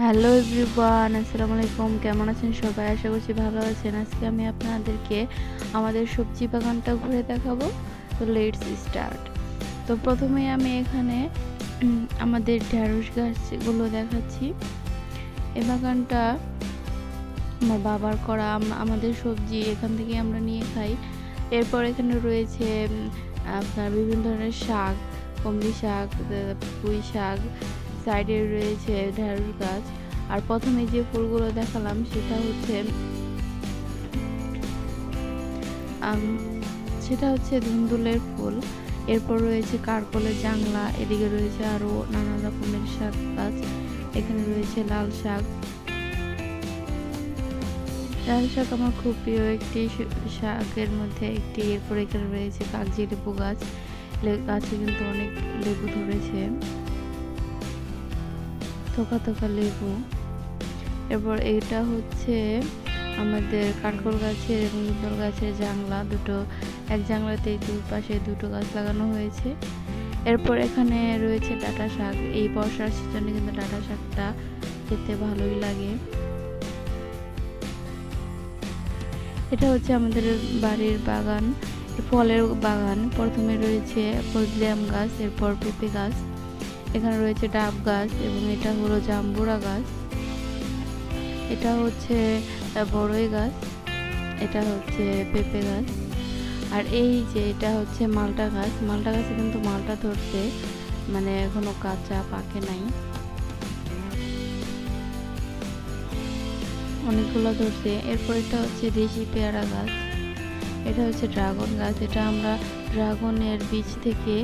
Hello everyone, আসসালামু আলাইকুম। কেমন আছেন সবাই? আশা করছি ভালো আছেন। আজকে আমি আপনাদেরকে আমাদের সবজি বাগানটা ঘুরে দেখাবো। তো লেটস স্টার্ট। তো প্রথমেই আমি এখানে আমাদের ঢেঁড়স গাছগুলো দেখাচ্ছি। এই বাগানটা আমার বাবার করা। আমাদের সবজি এখান থেকে আমরা নিয়ে খাই। এরপর এখানে রয়েছে আপনার বিভিন্ন ধরনের শাক, কলমি শাক, পুঁই শাক, সাইডে রয়েছে ঢেঁড়স গাছ। আর প্রথমে যে ফুলগুলো দেখালাম সেটা হচ্ছে ধুন্দুলের ফুল। এরপর রয়েছে কারকলের জাংলা, এদিকে রয়েছে আরও নানা রকমের শাক গাছ। এখানে রয়েছে লাল শাক। লাল শাক আমার খুব প্রিয় একটি শাকের মধ্যে একটি। এরপর এখানে রয়েছে কাগজি লেবু গাছ। গাছে কিন্তু অনেক লেবু ধরেছে, থোকা থোকা লেবু। এরপর এটা হচ্ছে আমাদের কারকল গাছের এবং ধুন্দুল গাছের জাংলা দুটো। এক জাংলাতে দুই পাশে দুটো গাছ লাগানো হয়েছে। এরপর এখানে রয়েছে ডাঁটা শাক। এই বর্ষার সিজনে কিন্তু ডাঁটা শাকটা খেতে ভালোই লাগে। এটা হচ্ছে আমাদের বাড়ির বাগান, ফলের বাগান। প্রথমে রয়েছে ফজলি আম গাছ, এরপর পেঁপে গাছ, এখানে রয়েছে ডাব গাছ এবং এটা হলো জাম্বুরা গাছ। এটা হচ্ছে বড়ই গাছ, এটা হচ্ছে পেঁপে গাছ। আর এই যে এটা হচ্ছে মালটা গাছ। মালটা গাছে কিন্তু মালটা ধরছে, মানে এখনো কাঁচা পাকে নাই, অনেকগুলো ধরছে। এরপর এটা হচ্ছে দেশি পেয়ারা গাছ। এটা হচ্ছে ড্রাগন গাছ। এটা আমরা ড্রাগনের বীজ থেকে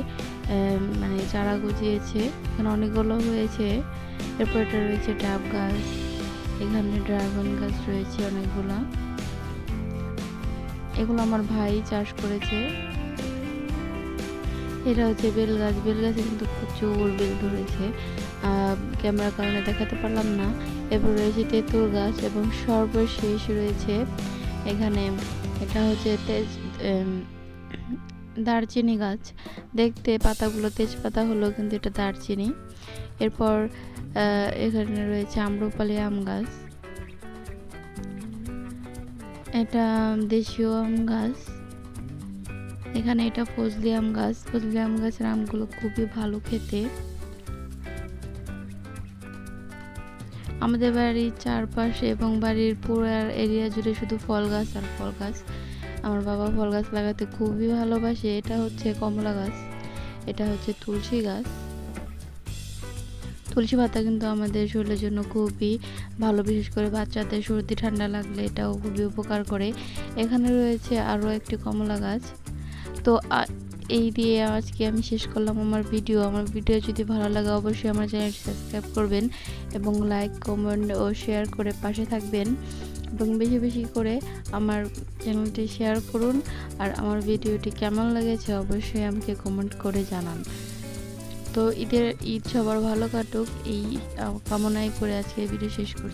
মানে চারা গজিয়েছে, এখানে অনেকগুলো হয়েছে। এরপর এটা রয়েছে ডাব গাছ, এখানে ড্রাগন গাছ রয়েছে অনেকগুলো। এগুলো আমার ভাই চাষ করেছে। এটা হচ্ছে বেল গাছ। বেল গাছে কিন্তু প্রচুর বেল ধরেছে, ক্যামেরার কারণে দেখাতে পারলাম না। এরপর রয়েছে তেঁতুল গাছ এবং সর্বশেষ রয়েছে এখানে এটা হচ্ছে দারচিনি গাছ। দেখতে পাতাগুলো তেজপাতা হলো, কিন্তু এটা দারচিনি। এরপর এখানে রয়েছে আম্রপালি আম গাছ, এটা দেশীয় আম গাছ। এখানে এটা ফজলি আম গাছ। ফজলি আম গাছের আমগুলো খুবই ভালো খেতে। আমাদের বাড়ির চারপাশে এবং বাড়ির পুরো এরিয়া জুড়ে শুধু ফল গাছ আর ফল গাছ। আমার বাবা ফল গাছ লাগাতে খুবই ভালোবাসে। এটা হচ্ছে কমলা গাছ, এটা হচ্ছে তুলসী গাছ। তুলসী পাতা কিন্তু আমাদের শরীরের জন্য খুবই ভালো, বিশেষ করে বাচ্চাদের সর্দি ঠান্ডা লাগলে এটাও খুবই উপকার করে। এখানে রয়েছে আরও একটি কমলা গাছ। তো এই দিয়ে আজকে আমি শেষ করলাম আমার ভিডিও। আমার ভিডিও যদি ভালো লাগে অবশ্যই আমার চ্যানেলটি সাবস্ক্রাইব করবেন এবং লাইক, কমেন্ট ও শেয়ার করে পাশে থাকবেন এবং বেশি বেশি করে আমার চ্যানেলটি শেয়ার করুন। আর আমার ভিডিওটি কেমন লেগেছে অবশ্যই আমাকে কমেন্ট করে জানান। তো ঈদ সবার ভালো কাটুক এই কামনাই করে আজকে ভিডিও শেষ করছি।